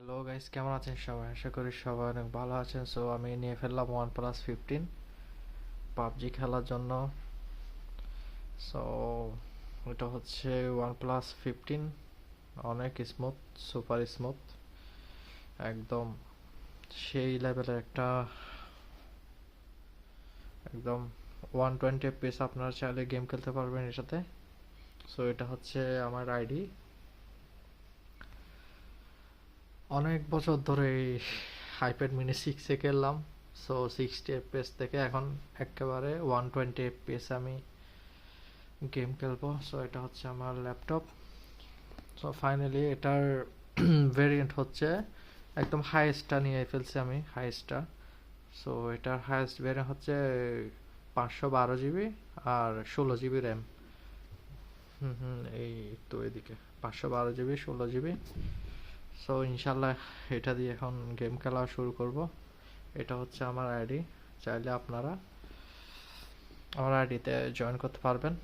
Hello guys, কেমন আছেন সবাই? আশা করি সবাই অনেক ভালো আছেন। সো আমি নিয়ে ফেললাম OnePlus 15 পাবজি খেলার জন্য। সো এটা হচ্ছে OnePlus 15, অনেক স্মুথ, সুপার স্মুথ, একদম সেই লেভেলের একটা, একদম 120 FPS আপনারা চাইলে গেম খেলতে পারবেন এটাতে। সো এটা হচ্ছে আমার আইডি। অনেক বছর ধরে এই আইপ্যাড মিনি 6-এ খেললাম। সো 60 FPS থেকে এখন একেবারে 120 FPS আমি গেম খেলবো। সো এটা হচ্ছে আমার ল্যাপটপ। সো ফাইনালি এটার ভেরিয়েন্ট হচ্ছে একদম হাইয়েস্টটা নিয়ে ফেলছি আমি, হাইয়েস্টটা। সো এটার হাইয়েস্ট ভেরিয়েন্ট হচ্ছে 512 জিবি আর 16 জিবি র্যাম। এই তো এদিকে 512 জিবি, 16 জিবি। সো ইনশাল্লাহ এটা দিয়ে এখন গেম খেলা শুরু করব। এটা হচ্ছে আমার আইডি, চাইলে আপনারা আমার আইডিতে জয়েন করতে পারবেন।